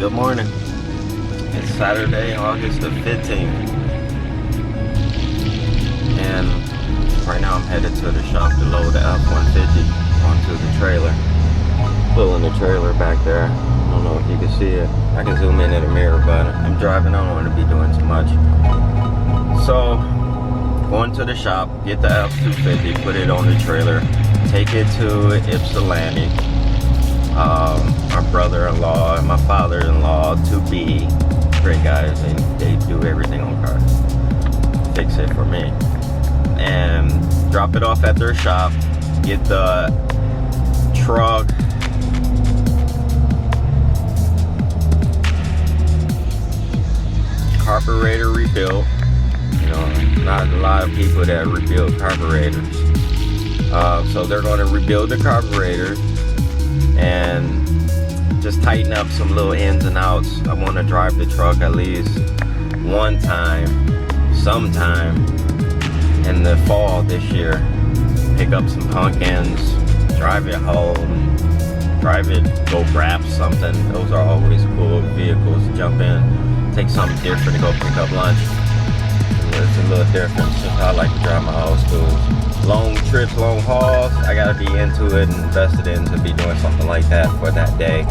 Good morning. It's Saturday, August the 15th. And right now I'm headed to the shop to load the F-150 onto the trailer. Pulling the trailer back there. I don't know if you can see it. I can zoom in the mirror, but I'm driving. I don't want to be doing too much. So, going to the shop, get the F-250, put it on the trailer, take it to Ypsilanti. My brother-in-law and my father-in-law to be great guys, and they do everything on cars. Fix it for me. And drop it off at their shop, get the truck carburetor rebuilt. You know, not a lot of people that rebuild carburetors. So they're going to rebuild the carburetor and just tighten up some little ins and outs. I want to drive the truck at least one time, sometime in the fall this year. Pick up some pumpkins, drive it home, go grab something. Those are always cool vehicles to jump in. Take something different to go pick up lunch. It's a little different. It's just how I like to drive my old schools. Long trips, long hauls, I gotta be into it and invested in to be doing something like that for that day.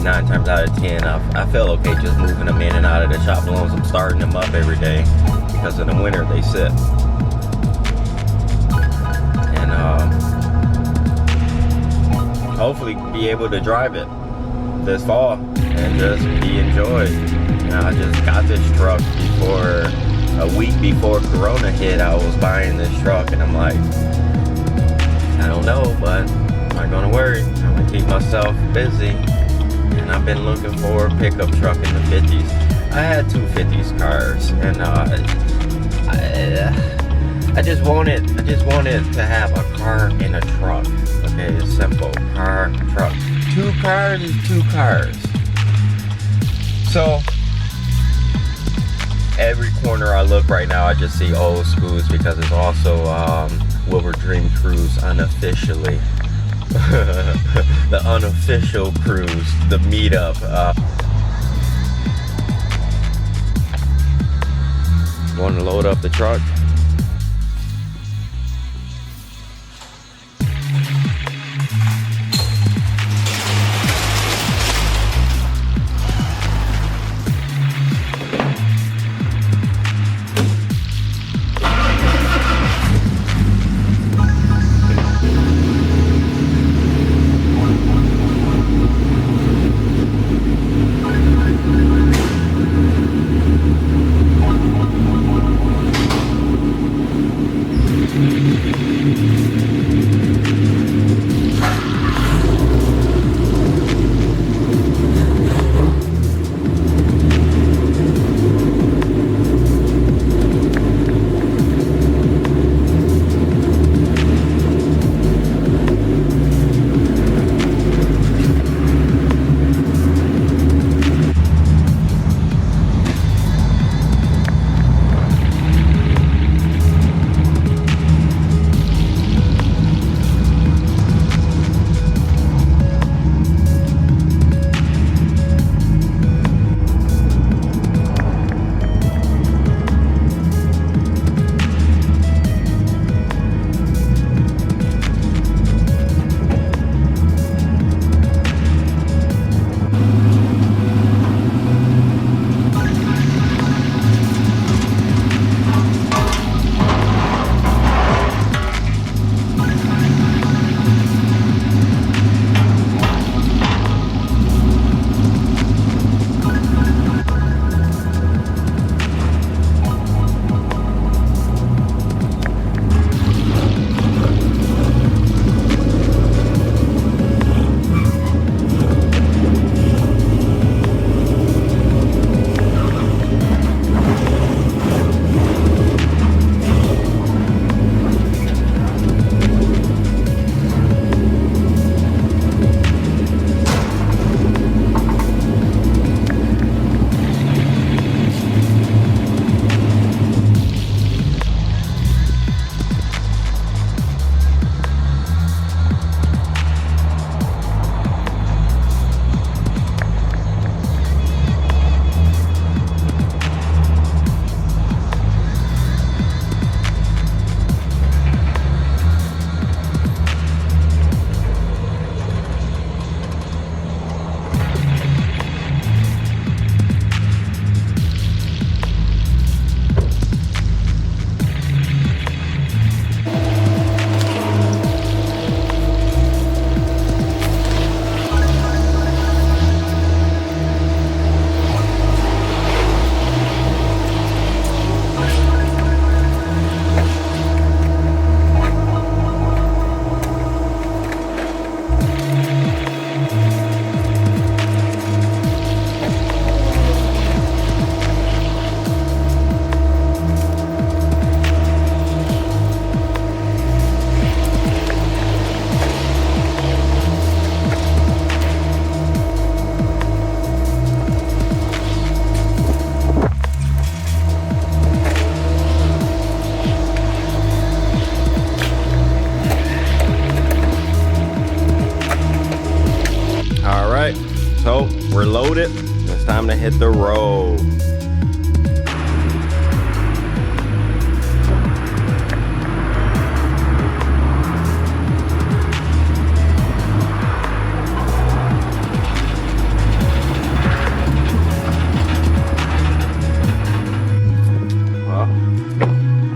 9 times out of 10, I feel okay just moving them in and out of the shop as long as I'm starting them up every day, because in the winter they sit. And hopefully be able to drive it this fall and just be enjoyed. You know, I just got this truck before a week before Corona hit. I was buying this truck and I'm like, I don't know, but I'm not gonna worry. I'm gonna keep myself busy. And I've been looking for a pickup truck in the 50s. I had two 50s cars, and I just wanted to have a car and a truck. Okay, it's simple. Car, truck. 2 cars is 2 cars. So every corner I look right now, I just see old schools, because it's also Wilbur Dream Cruise unofficially. The unofficial cruise, the meetup. Want to load up the truck? So we're loaded. It's time to hit the road.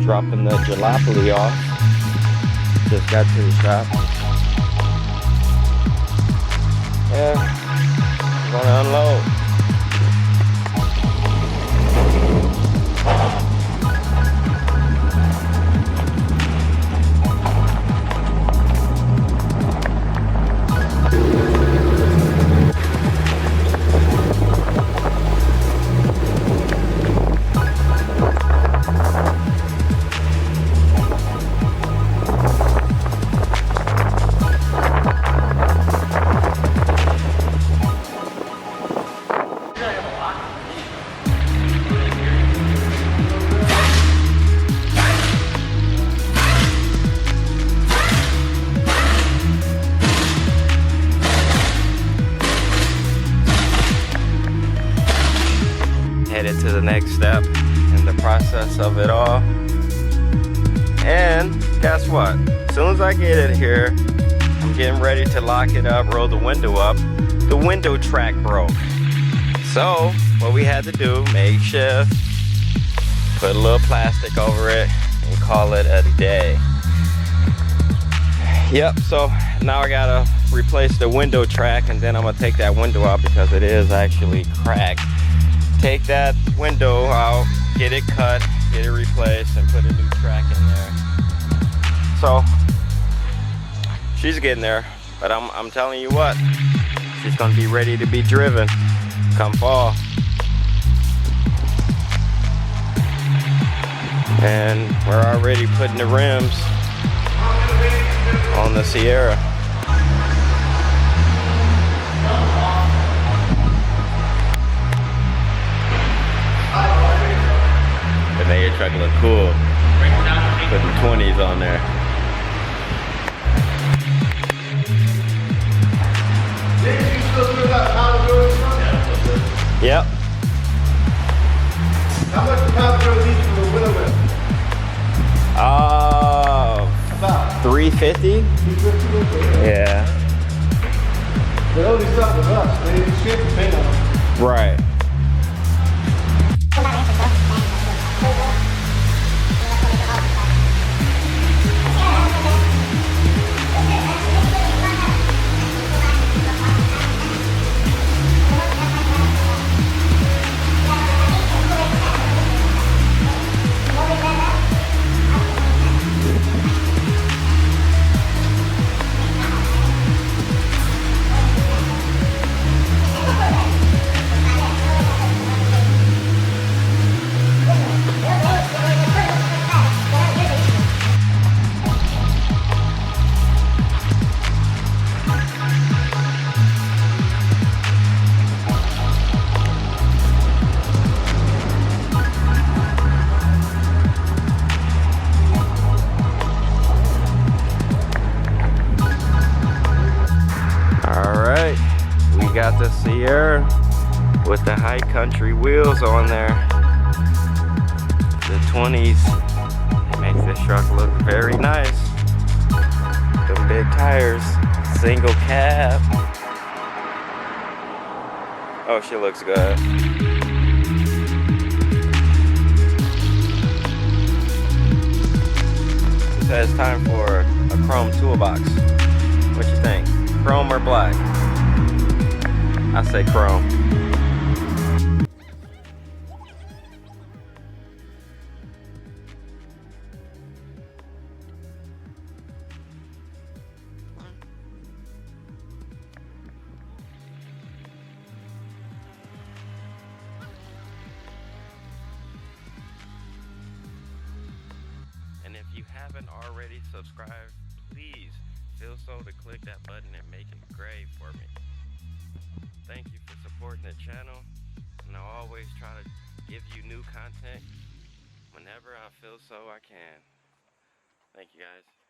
Dropping the jalopy off. Just got to the shop. Yeah, I'm gonna unload. Headed to the next step in the process of it all. And guess what? As soon as I get it here, I'm getting ready to lock it up, roll the window up. The window track broke. So what we had to do, makeshift, put a little plastic over it and call it a day. Yep, so now I gotta replace the window track, and then I'm gonna take that window out because it is actually cracked. Take that window out, get it cut, get it replaced, and put a new track in there. So she's getting there, but I'm telling you what, she's gonna be ready to be driven come fall. And we're already putting the rims on the Sierra. But now your truck look cool. Putting 20s on there. Yep. How much the Carburetor needs for the winter rim? About 350. 250? Yeah. They only start with us. They didn't ship the paint on them. Right. Got the Sierra with the high country wheels on there. The 20s. It makes this truck look very nice. Them big tires. Single cab. Oh, she looks good. It says it's time for a chrome toolbox. What you think? Chrome or black? I say chrome. And if you haven't already subscribed, please feel so to click that button and make it gray for me. Thank you for supporting the channel, and I'll always try to give you new content whenever I feel so I can. Thank you guys.